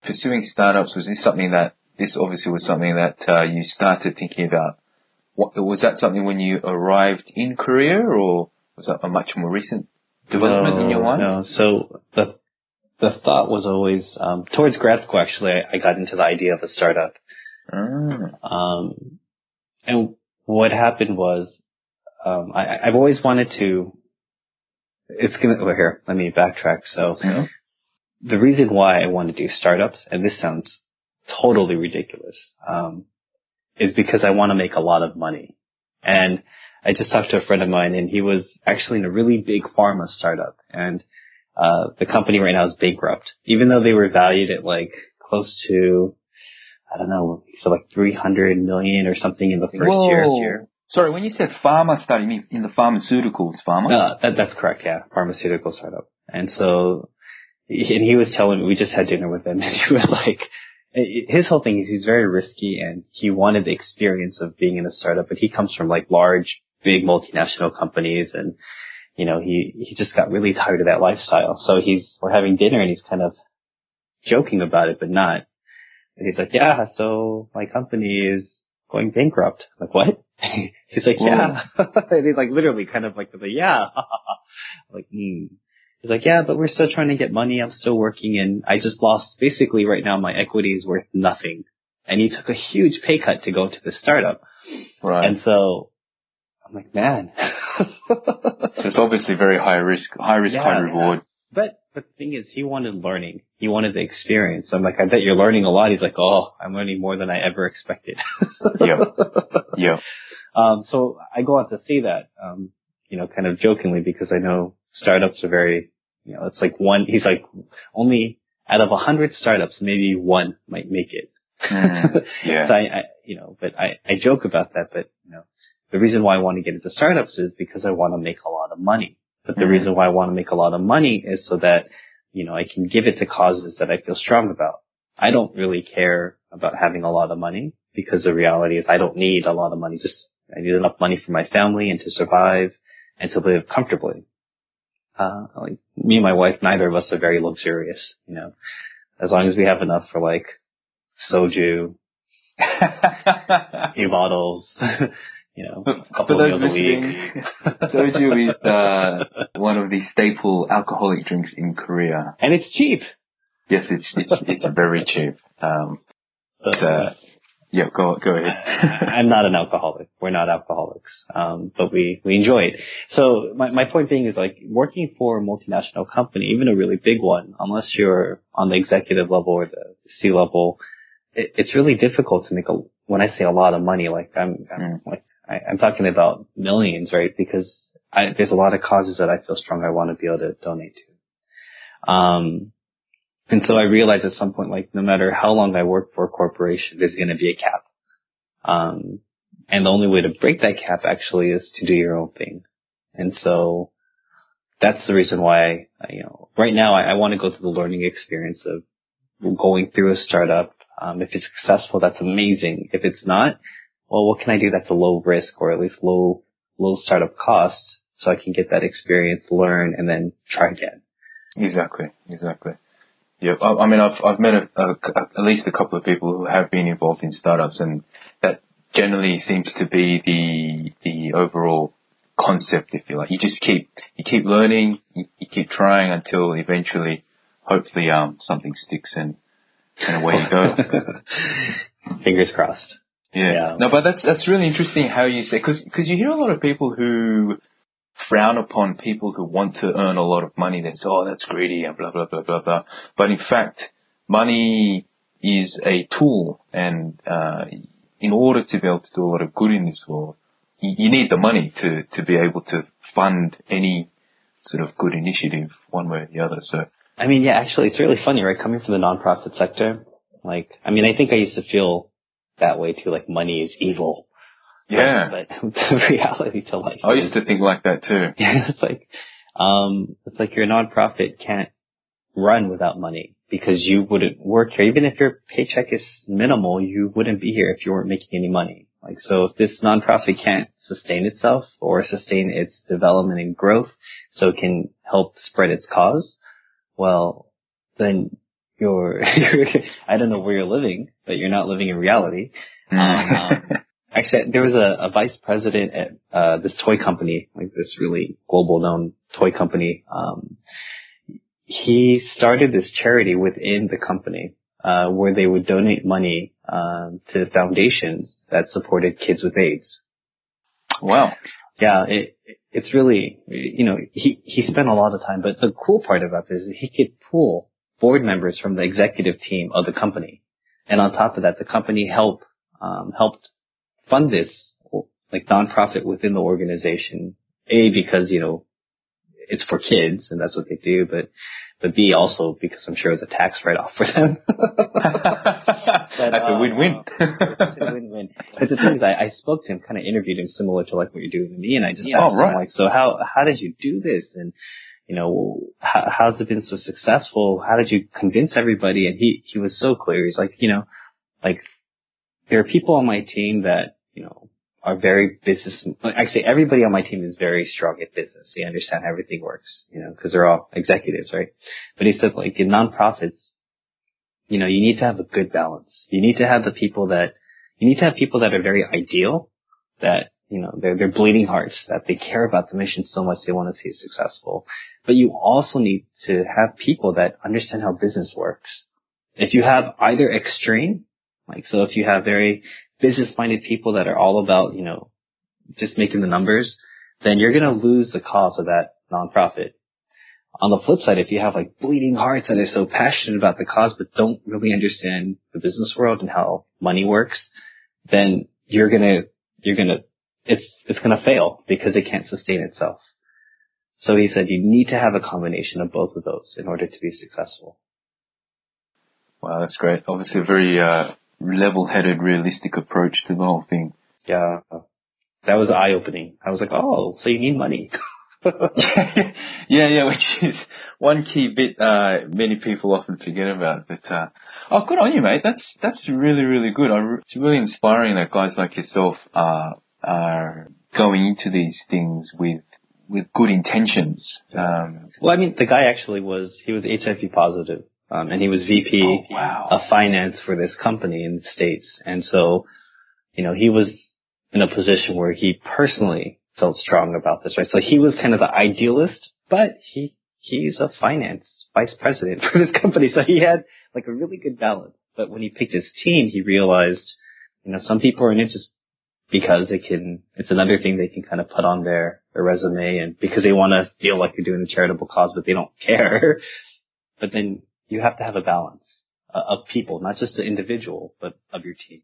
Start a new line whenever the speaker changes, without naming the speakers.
pursuing startups, was this obviously was something that you started thinking about? Was that something when you arrived in Korea, or was that a much more recent development in your mind?
No. So the thought was always, towards grad school, actually, I got into the idea of a startup. And what happened was, I've always wanted to, let me backtrack. So the reason why I want to do startups, and this sounds totally ridiculous, is because I want to make a lot of money. And I just talked to a friend of mine, and he was actually in a really big pharma startup, and the company right now is bankrupt, even though they were valued at like close to, I don't know, so like 300 million or something in the first year.
Sorry, when you said pharma startup, you mean in the pharmaceuticals pharma?
That's correct, yeah, pharmaceutical startup. And so, and he was telling me, we just had dinner with him, and he was like, his whole thing is he's very risky, and he wanted the experience of being in a startup, but he comes from like large, big multinational companies, and you know, he just got really tired of that lifestyle. So we're having dinner, and he's kind of joking about it, but not. And he's like, yeah, so my company is going bankrupt. I'm like, what? He's like, yeah. And he's like, literally kind of like, yeah. Like, He's like, yeah, but we're still trying to get money. I'm still working, and I just lost, basically right now my equity is worth nothing. And he took a huge pay cut to go to the startup.
Right.
And so I'm like, man.
So it's obviously very high risk, high reward.
But the thing is, he wanted learning. He wanted the experience. I'm like, I bet you're learning a lot. He's like, oh, I'm learning more than I ever expected. Yeah. So I go on to say that, kind of jokingly, because I know startups are very, it's like he's like, only out of 100 startups, maybe one might make it.
Yeah.
So but I joke about that, but, the reason why I want to get into startups is because I want to make a lot of money. But the reason why I want to make a lot of money is so that, I can give it to causes that I feel strong about. I don't really care about having a lot of money, because the reality is I don't need a lot of money. Just I need enough money for my family and to survive and to live comfortably. Like me and my wife, neither of us are very luxurious, as long as we have enough for like soju, few bottles, a couple of meals a week.
Soju is one of the staple alcoholic drinks in Korea,
and it's cheap.
Yes, it's very cheap. Yeah, go ahead.
I'm not an alcoholic. We're not alcoholics, but we enjoy it. So my point being is, like, working for a multinational company, even a really big one, unless you're on the executive level or the C level, it's really difficult to make when I say a lot of money, like I'm talking about millions, right? Because there's a lot of causes that I feel strong I want to be able to donate to. And so I realized at some point, like, no matter how long I work for a corporation, there's going to be a cap. And the only way to break that cap actually is to do your own thing. And so that's the reason why right now I want to go through the learning experience of going through a startup. If it's successful, that's amazing. If it's not, well, what can I do that's a low risk, or at least low startup costs, so I can get that experience, learn, and then try again.
Exactly. Yeah, I mean, I've met at least a couple of people who have been involved in startups, and that generally seems to be the overall concept, if you like. You keep learning, you keep trying until eventually, hopefully, something sticks and away you go.
Fingers crossed.
Yeah. No, but that's really interesting how you say, because you hear a lot of people who frown upon people who want to earn a lot of money. They say, oh, that's greedy and blah, blah, blah, blah, blah. But in fact, money is a tool, and in order to be able to do a lot of good in this world, you need the money to be able to fund any sort of good initiative one way or the other. So,
I mean, yeah, actually, it's really funny, right? Coming from the nonprofit sector, like, I mean, I think I used to feel that way too, like money is evil.
Yeah.
But the reality to life.
I used to think like that too.
Yeah, it's like your nonprofit can't run without money, because you wouldn't work here. Even if your paycheck is minimal, you wouldn't be here if you weren't making any money. Like, so if this nonprofit can't sustain itself or sustain its development and growth so it can help spread its cause, well, then I don't know where you're living, but you're not living in reality. Actually, there was a vice president at this toy company, like this really global known toy company. He started this charity within the company where they would donate money to foundations that supported kids with AIDS.
Wow.
Yeah, it's really, he spent a lot of time, but the cool part about this is he could pull board members from the executive team of the company. And on top of that, the company helped fund this, like, nonprofit within the organization. A, because, it's for kids and that's what they do, but B, also because I'm sure it's a tax write-off for them.
That's a win-win.
It's a win-win. But the thing is, I spoke to him, kind of interviewed him similar to like what you're doing to me, and I just asked him, like, so how did you do this? And, how's it been so successful? How did you convince everybody? And he was so clear. He's like, like, there are people on my team that, are very business. Actually, everybody on my team is very strong at business. They understand how everything works, because they're all executives, right? But he said, like, in nonprofits, you need to have a good balance. You need to have people that are very ideal, that, they're bleeding hearts, that they care about the mission so much they want to see it successful. But you also need to have people that understand how business works. If you have either extreme, like, so if you have very business-minded people that are all about, just making the numbers, then you're going to lose the cause of that nonprofit. On the flip side, if you have like bleeding hearts that are so passionate about the cause but don't really understand the business world and how money works, then it's going to fail because it can't sustain itself. So he said you need to have a combination of both of those in order to be successful.
Wow, that's great. Obviously a very level-headed, realistic approach to the whole thing.
Yeah, that was eye-opening. I was like, oh, so you need money.
yeah, which is one key bit many people often forget about. But good on you, mate. That's really, really good. It's really inspiring that guys like yourself are going into these things with good intentions.
Well, I mean, the guy actually was HIV positive. And he was VP of finance for this company in the States. And so, he was in a position where he personally felt strong about this, right? So he was kind of the idealist, but he's a finance vice president for this company. So he had like a really good balance. But when he picked his team, he realized, some people are in it just because it's another thing they can kind of put on their resume, and because they want to feel like they're doing a charitable cause, but they don't care. But then you have to have a balance of people, not just the individual, but of your team.